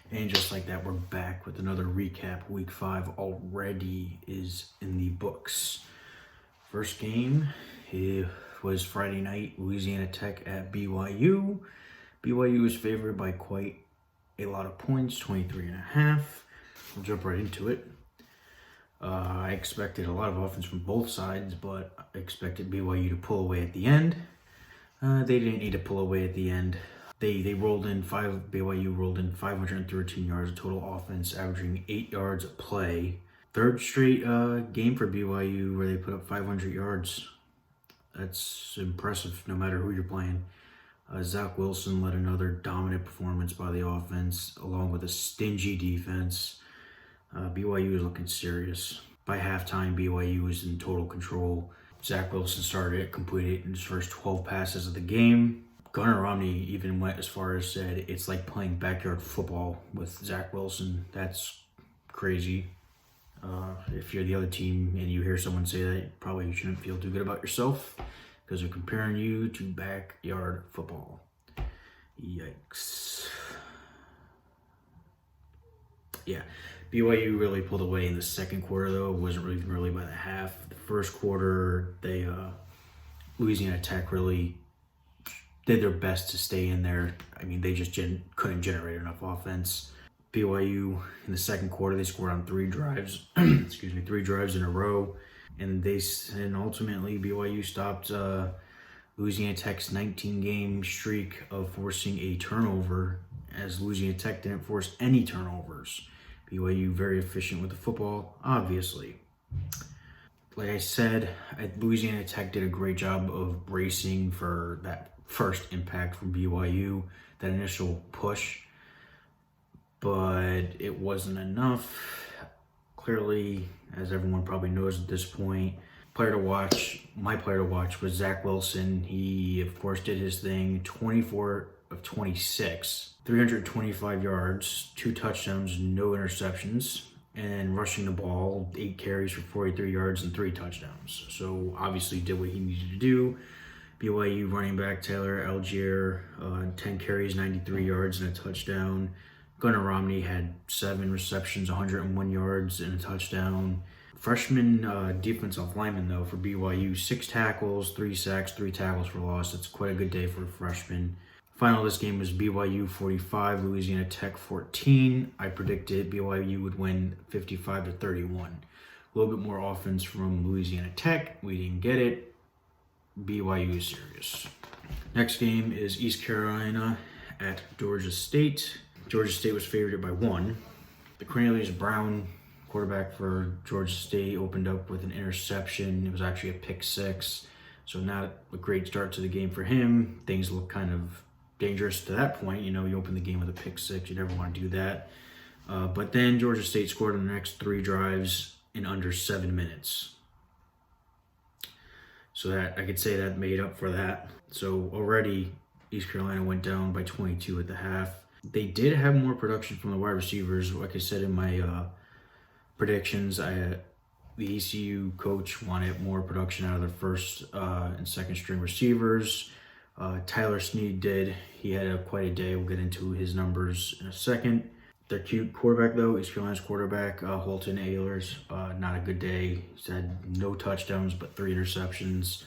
And just like that, we're back with another recap. Week 5 already is in the books. First game was Friday night, Louisiana Tech at BYU. BYU was favored by quite a lot of points, 23.5. We'll jump right into it. I expected a lot of offense from both sides, but I expected BYU to pull away at the end. They didn't need to pull away at the end. BYU rolled in 513 yards of total offense, averaging 8 yards a play. Third straight game for BYU where they put up 500 yards. That's impressive no matter who you're playing. Zach Wilson led another dominant performance by the offense, along with a stingy defense. BYU was looking serious. By halftime, BYU was in total control. Zach Wilson started it, completed in his first 12 passes of the game. Gunnar Romney even went as far as said it's like playing backyard football with Zach Wilson. That's crazy. If you're the other team and you hear someone say that, you probably shouldn't feel too good about yourself because they're comparing you to backyard football. Yikes. Yeah, BYU really pulled away in the second quarter, though. It wasn't really by the half. The first quarter, Louisiana Tech really did their best to stay in there. I mean, they just couldn't generate enough offense. BYU in the second quarter, they scored on 3 drives, 3 drives in a row, and ultimately BYU stopped Louisiana Tech's 19-game streak of forcing a turnover, as Louisiana Tech didn't force any turnovers. BYU very efficient with the football, obviously. Like I said, Louisiana Tech did a great job of bracing for that first impact from BYU, that initial push, but it wasn't enough. Clearly, as everyone probably knows at this point, my player to watch was Zach Wilson. He, of course, did his thing, 24 of 26, 325 yards, 2 touchdowns, no interceptions, and rushing the ball, 8 carries for 43 yards and 3 touchdowns. So obviously did what he needed to do. BYU running back Taylor Algier, 10 carries, 93 yards and a touchdown. Gunnar Romney had 7 receptions, 101 yards and a touchdown. Freshman defensive lineman, though, for BYU, 6 tackles, 3 sacks, 3 tackles for loss. That's quite a good day for a freshman. Final of this game was BYU 45, Louisiana Tech 14. I predicted BYU would win 55-31. A little bit more offense from Louisiana Tech. We didn't get it. BYU is serious. Next game is East Carolina at Georgia State. Georgia State was favored by 1. The Cornelius Brown, quarterback for Georgia State, opened up with an interception. It was actually a pick 6, so not a great start to the game for him. Things look kind of dangerous to that point. You open the game with a pick 6. You never want to do that. But then Georgia State scored in the next 3 drives in under 7 minutes. So that I could say that made up for that. So already East Carolina went down by 22 at the half. They did have more production from the wide receivers. Like I said in my predictions, the ECU coach wanted more production out of their first and second string receivers. Tyler Snead did. He had quite a day. We'll get into his numbers in a second. Their cute quarterback, though, East Carolina's quarterback, Holton Ahlers, not a good day. He's had no touchdowns but 3 interceptions.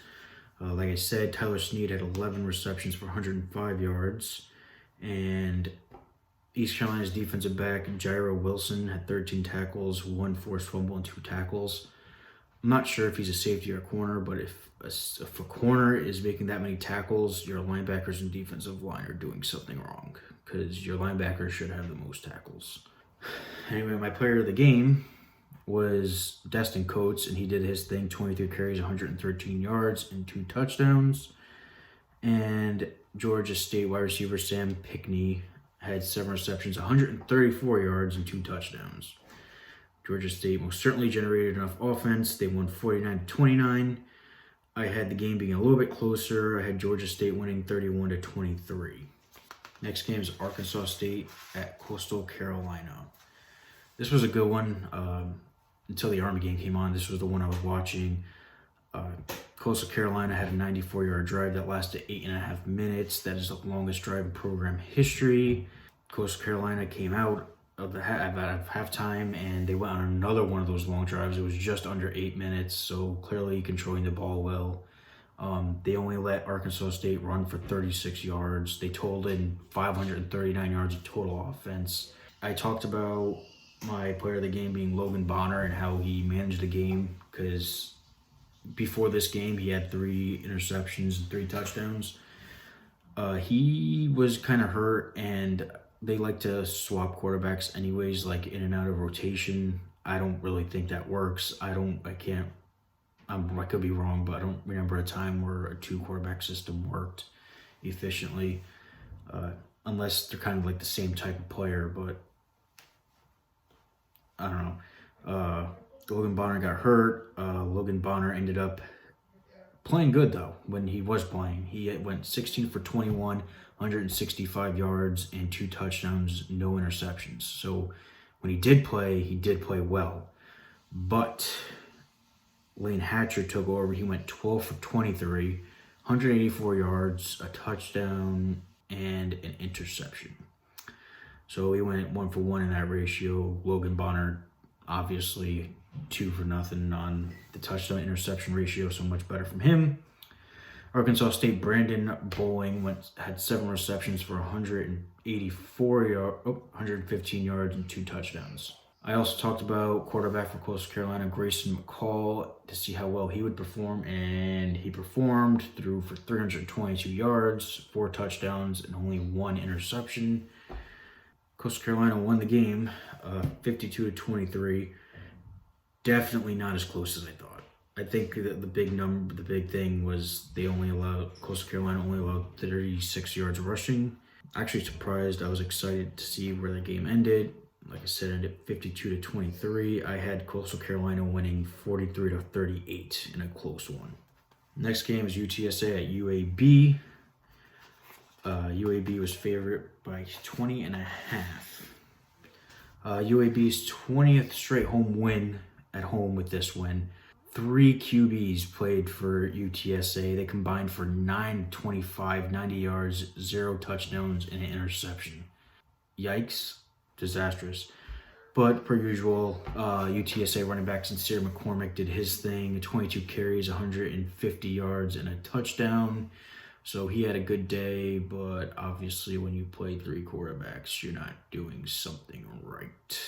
Like I said, Tyler Snead had 11 receptions for 105 yards. And East Carolina's defensive back, Jairo Wilson, had 13 tackles, 1 forced fumble, and 2 tackles. I'm not sure if he's a safety or a corner, but if a corner is making that many tackles, your linebackers and defensive line are doing something wrong, because your linebackers should have the most tackles. Anyway, my player of the game was Destin Coates, and he did his thing, 23 carries, 113 yards, and 2 touchdowns. And Georgia State wide receiver Sam Pickney had 7 receptions, 134 yards, and 2 touchdowns. Georgia State most certainly generated enough offense. They won 49-29. I had the game being a little bit closer. I had Georgia State winning 31-23. Next game is Arkansas State at Coastal Carolina. This was a good one until the Army game came on. This was the one I was watching. Coastal Carolina had a 94-yard drive that lasted 8.5 minutes. That is the longest drive in program history. Coastal Carolina came out of the halftime, and they went on another one of those long drives. It was just under 8 minutes, so clearly controlling the ball well. They only let Arkansas State run for 36 yards. They totaled in 539 yards of total offense. I talked about my player of the game being Logan Bonner and how he managed the game, because before this game he had 3 interceptions and 3 touchdowns. He was kind of hurt, and they like to swap quarterbacks anyways, like in and out of rotation. I don't really think that works. I could be wrong, but I don't remember a time where a 2-quarterback system worked efficiently, unless they're kind of like the same type of player, but I don't know. Logan Bonner got hurt. Logan Bonner ended up playing good, though, when he was playing. He went 16 for 21, 165 yards, and 2 touchdowns, no interceptions. So when he did play well. But Lane Hatcher took over. He went 12 for 23, 184 yards, a touchdown, and an interception. So he went 1 for 1 in that ratio. Logan Bonner, obviously 2 for nothing on the touchdown interception ratio, so much better from him. Arkansas State, Brandon Bowling had 7 receptions for 115 yards and 2 touchdowns. I also talked about quarterback for Coastal Carolina, Grayson McCall, to see how well he would perform, and he performed. Threw for 322 yards, 4 touchdowns, and only 1 interception. Coastal Carolina won the game, 52-23. Definitely not as close as I thought. I think that the big thing was Coastal Carolina only allowed 36 yards rushing. Actually surprised. I was excited to see where the game ended. Like I said, it ended 52-23. I had Coastal Carolina winning 43-38 in a close one. Next game is UTSA at UAB. UAB was favored by 20.5. UAB's 20th straight home win at home with this win. 3 QBs played for UTSA. They combined for 9-25, 90 yards, 0 touchdowns, and an interception. Yikes. Disastrous. But per usual, UTSA running back Sincere McCormick did his thing. 22 carries, 150 yards, and a touchdown. So he had a good day, but obviously when you play 3 quarterbacks, you're not doing something right.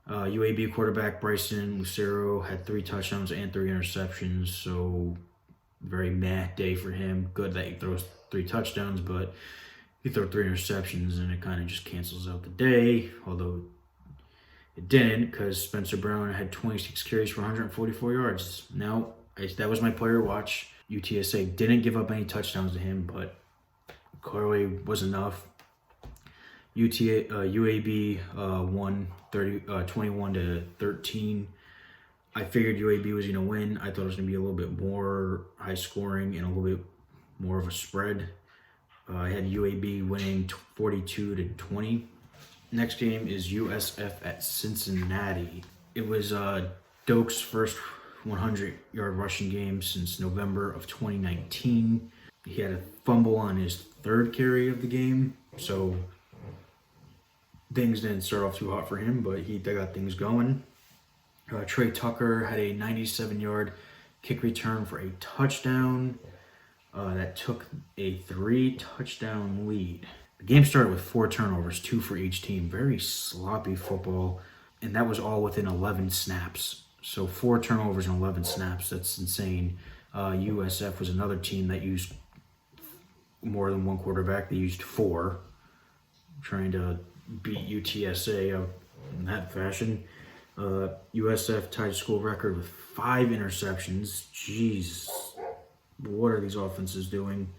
UAB quarterback Bryson Lucero had 3 touchdowns and 3 interceptions, so very meh day for him. Good that he throws 3 touchdowns, but he threw 3 interceptions, and it kind of just cancels out the day, although it didn't, because Spencer Brown had 26 carries for 144 yards. Now, that was my player watch. UTSA didn't give up any touchdowns to him, but clearly was enough. UAB won 21-13. I figured UAB was going to win. I thought it was going to be a little bit more high scoring and a little bit more of a spread. I had UAB winning 42-20. Next game is USF at Cincinnati. It was Doak's first 100-yard rushing game since November of 2019. He had a fumble on his 3rd carry of the game, so things didn't start off too hot for him, but they got things going. Trey Tucker had a 97-yard kick return for a touchdown. That took a 3-touchdown lead. The game started with 4 turnovers, 2 for each team. Very sloppy football, and that was all within 11 snaps. So 4 turnovers and 11 snaps, that's insane. USF was another team that used more than 1 quarterback. They used 4, trying to beat UTSA out in that fashion. USF tied school record with 5 interceptions. Jeez. What are these offenses doing?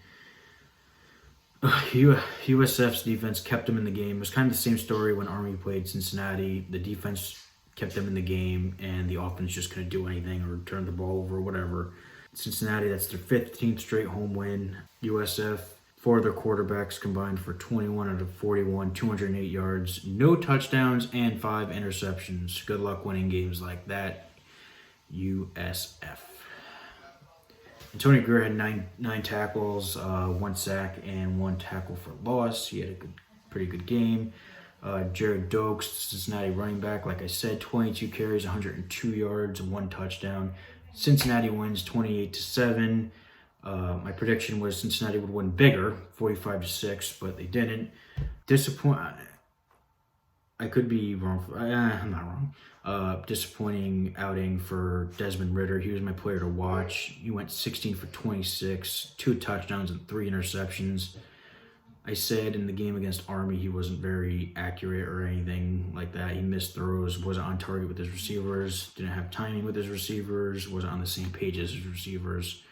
USF's defense kept them in the game. It was kind of the same story when Army played Cincinnati. The defense kept them in the game, and the offense just couldn't do anything or turn the ball over or whatever. Cincinnati, that's their 15th straight home win. USF, 4 of their quarterbacks combined for 21 out of 41, 208 yards, no touchdowns, and 5 interceptions. Good luck winning games like that, USF. Antonio Greer had nine tackles, 1 sack, and 1 tackle for loss. He had a pretty good game. Jared Dokes, Cincinnati running back, like I said, 22 carries, 102 yards, and 1 touchdown. Cincinnati wins 28-7. My prediction was Cincinnati would win bigger, 45-6, but they didn't. I could be wrong. I'm not wrong. Disappointing outing for Desmond Ridder. He was my player to watch. He went 16 for 26, 2 touchdowns and 3 interceptions. I said in the game against Army he wasn't very accurate or anything like that. He missed throws, wasn't on target with his receivers, didn't have timing with his receivers, wasn't on the same page as his receivers,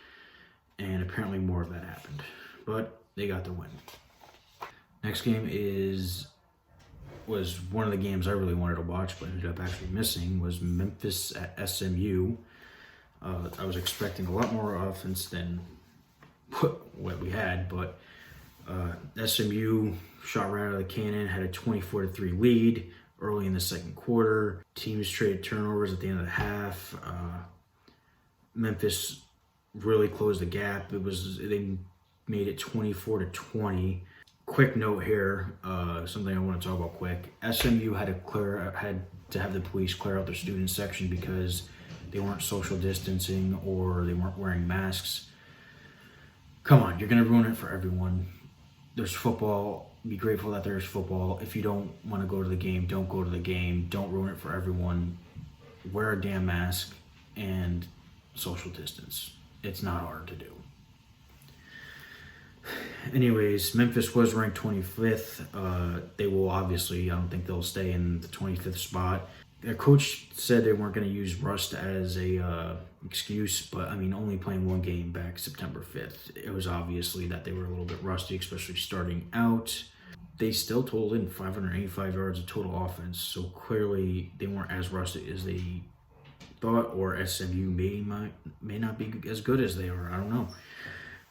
and apparently more of that happened. But they got the win. Next game was one of the games I really wanted to watch, but ended up actually missing, was Memphis at SMU. I was expecting a lot more offense than what we had, but SMU shot right out of the cannon, had a 24-3 lead early in the second quarter. Teams traded turnovers at the end of the half. Memphis really closed the gap. They made it 24-20. Quick note here, something I want to talk about quick. SMU had to have the police clear out their student section because they weren't social distancing or they weren't wearing masks. Come on, you're gonna ruin it for everyone. There's football. Be grateful that there's football. If you don't want to go to the game, don't go to the game. Don't ruin it for everyone. Wear a damn mask and social distance. It's not hard to do. Anyways, Memphis was ranked 25th. They will obviously, I don't think they'll stay in the 25th spot. Their coach said they weren't going to use rust as a excuse, but I mean, only playing one game back September 5th. It was obviously that they were a little bit rusty, especially starting out. They still totaled in 585 yards of total offense, so clearly they weren't as rusty as they thought, or SMU may not be as good as they are. I don't know.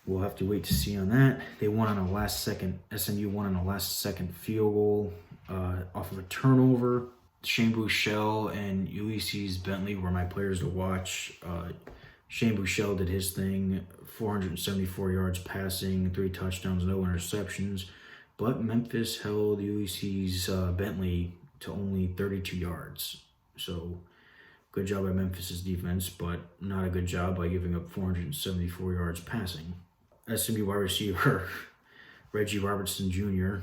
We'll have to wait to see on that. They won on a last-second. SMU won on a last-second field goal off of a turnover. Shane Buechele and Ulysses Bentley were my players to watch. Shane Buechele did his thing, 474 yards passing, 3 touchdowns, no interceptions. But Memphis held Ulysses Bentley to only 32 yards. So good job by Memphis' defense, but not a good job by giving up 474 yards passing. SMU wide receiver Reggie Robertson Jr.,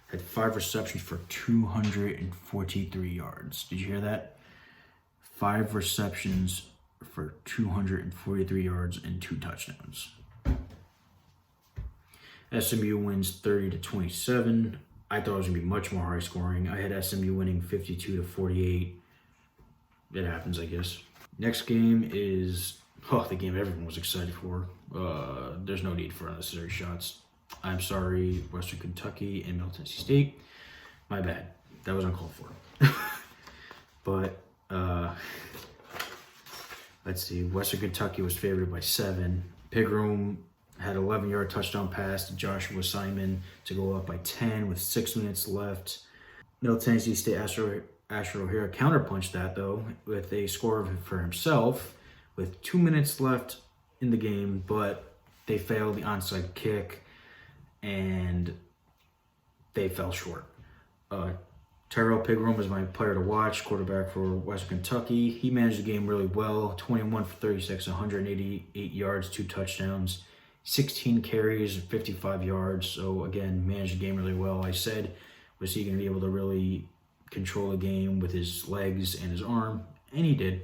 had 5 receptions for 243 yards. Did you hear that? 5 receptions for 243 yards and 2 touchdowns. SMU wins 30-27. I thought it was going to be much more high scoring. I had SMU winning 52-48. It happens, I guess. Next game is the game everyone was excited for. There's no need for unnecessary shots. I'm sorry, Western Kentucky and Middle Tennessee State. My bad. That was uncalled for. But let's see. Western Kentucky was favored by 7. Pigram had an 11-yard touchdown pass to Joshua Simon to go up by 10 with 6 minutes left. Middle Tennessee State Asher O'Hara counterpunched that, though, with a score for himself with 2 minutes left in the game, but they failed the onside kick and they fell short. Tyrell Pigram was my player to watch, quarterback for Western Kentucky. He managed the game really well, 21 for 36, 188 yards, 2 touchdowns, 16 carries, 55 yards. So again, managed the game really well. I said, was he going to be able to really control the game with his legs and his arm? And he did.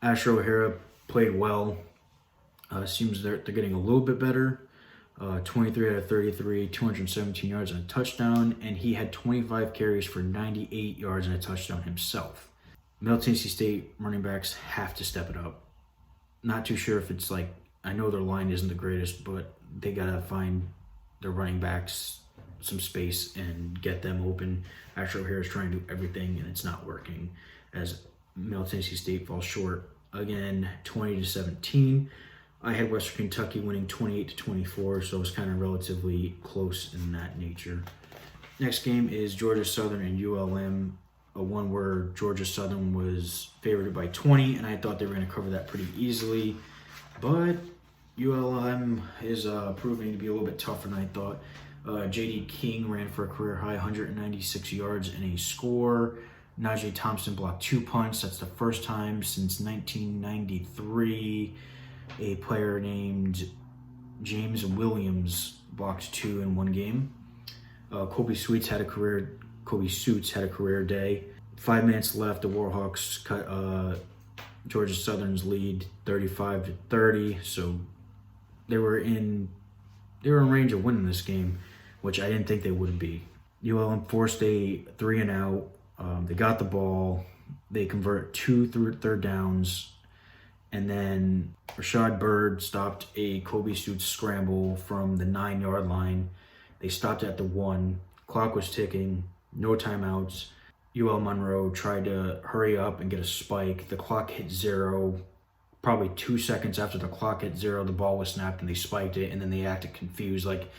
Asher O'Hara played well. Seems they're getting a little bit better. 23 out of 33, 217 yards and a touchdown, and he had 25 carries for 98 yards and a touchdown himself. Middle Tennessee State running backs have to step it up. Not too sure if it's like, I know their line isn't the greatest, but they got to find their running backs some space and get them open. Asher O'Hara is trying to do everything, and it's not working as Middle Tennessee State falls short. Again, 20-17. I had Western Kentucky winning 28-24, so it was kind of relatively close in that nature. Next game is Georgia Southern and ULM. one where Georgia Southern was favored by 20, and I thought they were going to cover that pretty easily. But ULM is proving to be a little bit tougher than I thought. J.D. King ran for a career high 196 yards and a score. Najee Thompson blocked 2 punts. That's the first time since 1993 a player named James Williams blocked 2 in one game. Kobe Suits had a career day. 5 minutes left. The Warhawks cut Georgia Southern's lead 35-30. So they were in range of winning this game, which I didn't think they would be. ULM forced a 3-and-out. They got the ball. They convert 2 third downs. And then Rashad Bird stopped a Kobe Suits scramble from the 9-yard line. They stopped at the 1. Clock was ticking. No timeouts. UL Monroe tried to hurry up and get a spike. The clock hit 0. Probably 2 seconds after the clock hit 0, the ball was snapped and they spiked it. And then they acted confused, like,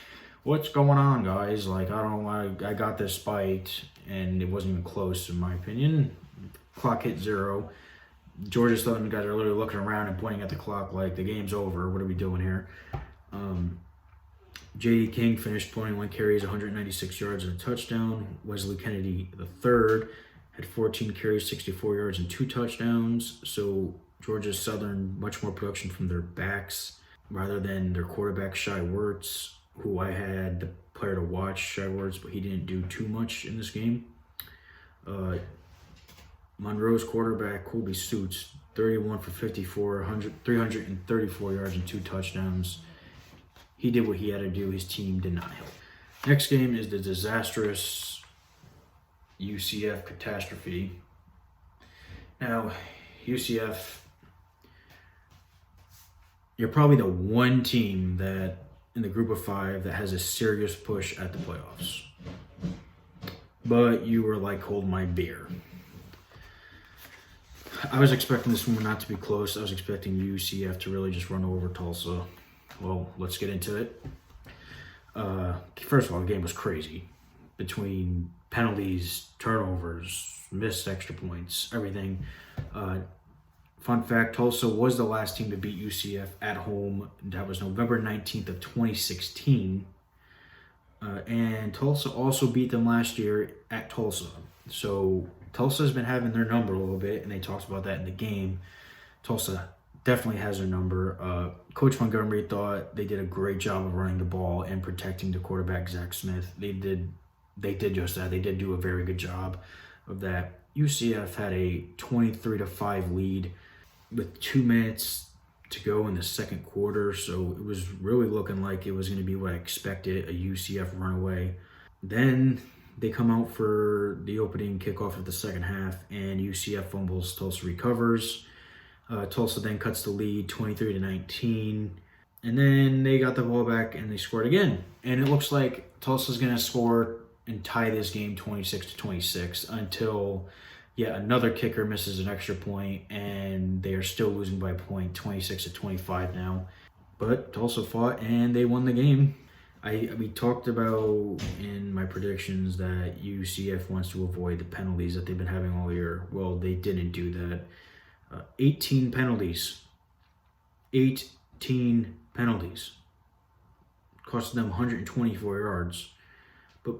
what's going on, guys? Like, I got this spiked. And it wasn't even close, in my opinion. Clock hit 0. Georgia Southern guys are literally looking around and pointing at the clock like, the game's over. What are we doing here? J.D. King finished 21 carries, 196 yards and a touchdown. Wesley Kennedy III had 14 carries, 64 yards and 2 touchdowns. So Georgia Southern, much more production from their backs rather than their quarterback, Shai Wertz, who I had the player to watch, Shai Wertz, but he didn't do too much in this game. Monroe's quarterback, Colby Suits, 31 for 54, 334 yards and 2 touchdowns. He did what he had to do. His team did not help. Next game is the disastrous UCF catastrophe. Now, UCF, you're probably the one team that in the group of 5 that has a serious push at the playoffs. But you were like, hold my beer. I was expecting this one not to be close. I was expecting UCF to really just run over Tulsa. Well, let's get into it. First of all, the game was crazy. Between penalties, turnovers, missed extra points, everything. Fun fact, Tulsa was the last team to beat UCF at home. That was November 19th of 2016. And Tulsa also beat them last year at Tulsa. So Tulsa's been having their number a little bit, and they talked about that in the game. Tulsa definitely has their number. Coach Montgomery thought they did a great job of running the ball and protecting the quarterback, Zach Smith. They did just that. They did do a very good job of that. UCF had a 23-5 lead with 2 minutes to go in the second quarter, so it was really looking like it was going to be what I expected, a UCF runaway. Then they come out for the opening kickoff of the second half, and UCF fumbles. Tulsa recovers. Tulsa then cuts the lead 23-19, and then they got the ball back and they scored again. And it looks like Tulsa's going to score and tie this game 26-26 until yet another kicker misses an extra point, and they are still losing by a point, 26-25 now. But Tulsa fought and they won the game. We talked about in my predictions that UCF wants to avoid the penalties that they've been having all year. Well, they didn't do that. 18 penalties. 18 penalties. Costed them 124 yards. But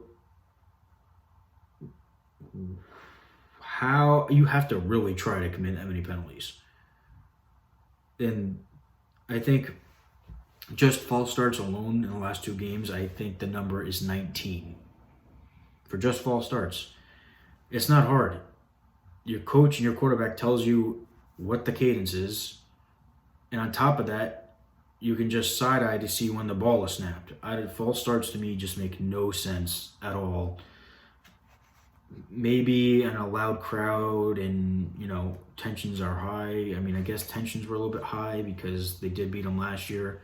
how you have to really try to commit that many penalties. And I think just false starts alone in the last 2 games, I think the number is 19. For just false starts. It's not hard. Your coach and your quarterback tells you what the cadence is. And on top of that, you can just side-eye to see when the ball is snapped. False starts to me just make no sense at all. Maybe in a loud crowd and, tensions are high. I mean, I guess tensions were a little bit high because they did beat them last year.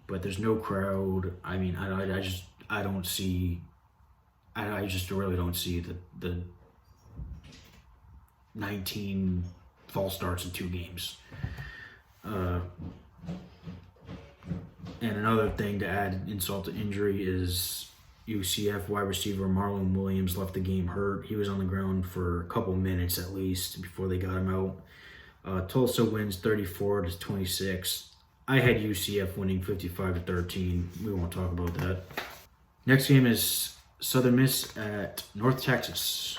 But there's no crowd. I mean, I just really don't see the 19 false starts in 2 games. And another thing to add insult to injury is UCF wide receiver Marlon Williams left the game hurt. He was on the ground for a couple minutes at least before they got him out. Tulsa wins 34-26. I had UCF winning 55-13. We won't talk about that. Next game is Southern Miss at North Texas.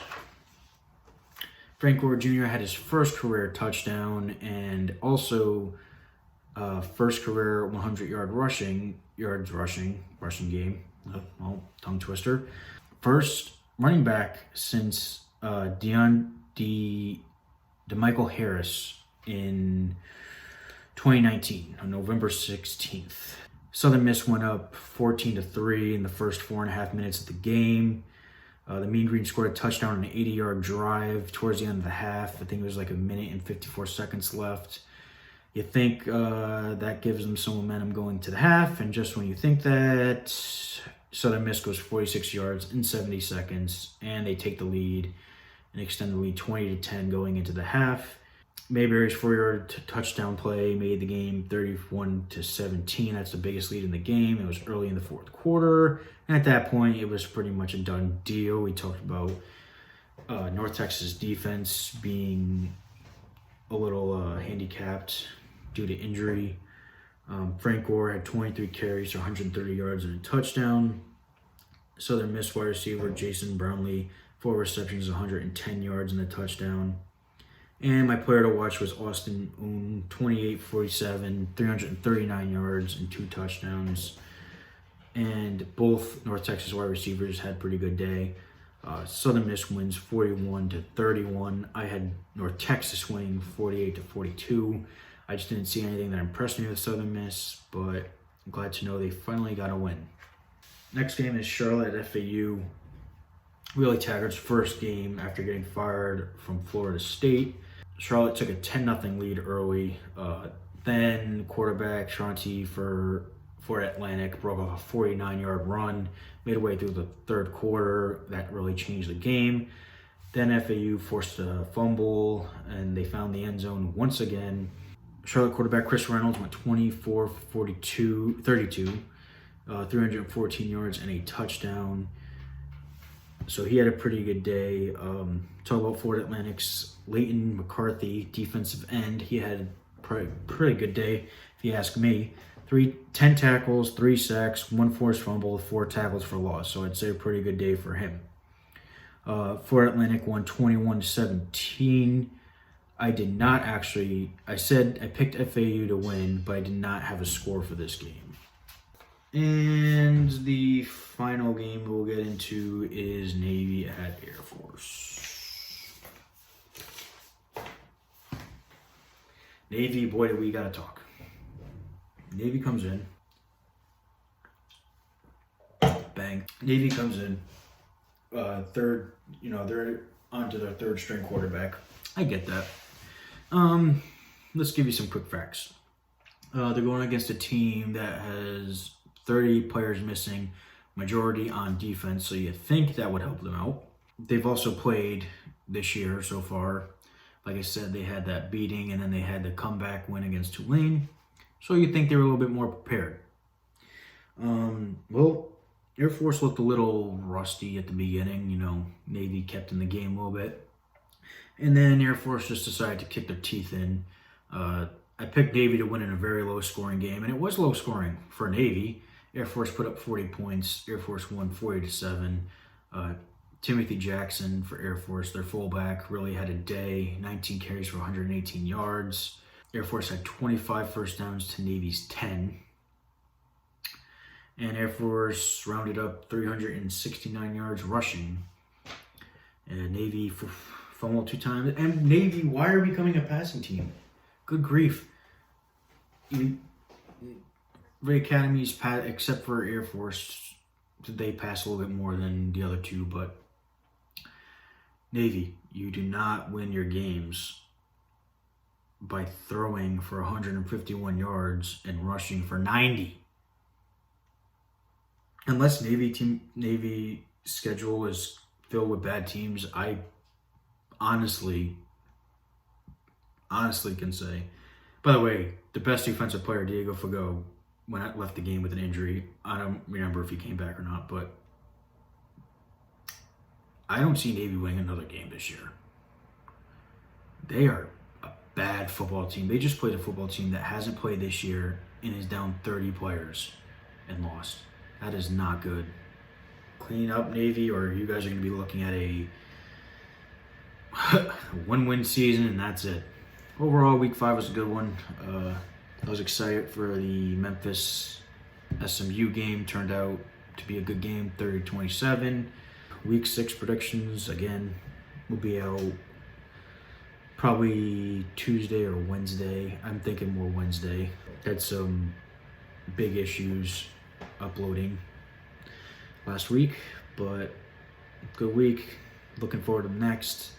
Frank Gore Jr. had his first career touchdown and also first career 100-yard rushing game. Well, tongue twister. First running back since DeMichael Harris in 2019 on November 16th. Southern Miss went up 14-3 in the first 4.5 minutes of the game. The Mean Green scored a touchdown on an 80-yard drive towards the end of the half. I think it was like 1 minute and 54 seconds left. You think that gives them some momentum going to the half, and just when you think that, Southern Miss goes 46 yards in 70 seconds, and they take the lead and extend the lead 20-10 going into the half. Mayberry's 4-yard touchdown play made the game 31-17. That's the biggest lead in the game. It was early in the fourth quarter, and at that point, it was pretty much a done deal. We talked about North Texas defense being a little handicapped due to injury. Frank Gore had 23 carries for 130 yards and a touchdown. Southern Miss wide receiver Jason Brownlee, 4 receptions, 110 yards and a touchdown. And my player to watch was Austin Oon, 28-47, 339 yards and 2 touchdowns. And both North Texas wide receivers had a pretty good day. Southern Miss wins 41-31. I had North Texas winning 48-42. I just didn't see anything that impressed me with Southern Miss, but I'm glad to know they finally got a win. Next game is Charlotte at FAU. Willie Taggart's first game after getting fired from Florida State. Charlotte took a 10-0 lead early. Then quarterback Shanti for Atlantic broke off a 49-yard run midway through the third quarter. That really changed the game. Then FAU forced a fumble, and they found the end zone once again. Charlotte quarterback Chris Reynolds went 24-32, 314 yards and a touchdown. So he had a pretty good day. Talk about Florida Atlantic's Leighton McCarthy, defensive end. He had a pretty good day, if you ask me. 10 tackles, 3 sacks, 1 forced fumble, 4 tackles for loss. So I'd say a pretty good day for him. Florida Atlantic won 21-17. I picked FAU to win, but I did not have a score for this game. And the final game we'll get into is Navy at Air Force. Navy, boy, do we gotta talk. Navy comes in. Bang. Navy comes in. They're onto their third string quarterback. I get that. Let's give you some quick facts. They're going against a team that has 30 players missing, majority on defense, so you think that would help them out. They've also played this year so far. Like I said, they had that beating, and then they had the comeback win against Tulane. So you think they were a little bit more prepared. Well, Air Force looked a little rusty at the beginning. Navy kept in the game a little bit. And then Air Force just decided to kick their teeth in. I picked Navy to win in a very low-scoring game, and it was low-scoring for Navy. Air Force put up 40 points. Air Force won 40-7. Timothy Jackson for Air Force, their fullback, really had a day. 19 carries for 118 yards. Air Force had 25 first downs to Navy's 10. And Air Force rounded up 369 yards rushing. And Navy fumbled 2 times. And Navy, why are we becoming a passing team? Good grief. The academies, except for Air Force, they pass a little bit more than the other two. But Navy, you do not win your games by throwing for 151 yards and rushing for 90. Unless Navy schedule is filled with bad teams, I honestly can say. By the way, the best defensive player, Diego Fago, left the game with an injury. I don't remember if he came back or not, but I don't see Navy winning another game this year. They are a bad football team. They just played a football team that hasn't played this year and is down 30 players and lost. That is not good. Clean up, Navy, or you guys are going to be looking at a one-win season, and that's it. Overall, week 5 was a good one. I was excited for the Memphis SMU game. Turned out to be a good game, 30-27. Week 6 predictions, again, will be out probably Tuesday or Wednesday. I'm thinking more Wednesday. Had some big issues uploading last week, but good week. Looking forward to the next.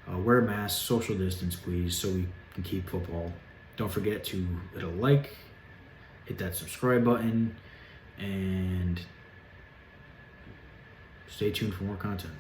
Wear a mask, social distance, please, so we can keep football. Don't forget to hit a like, hit that subscribe button, and stay tuned for more content.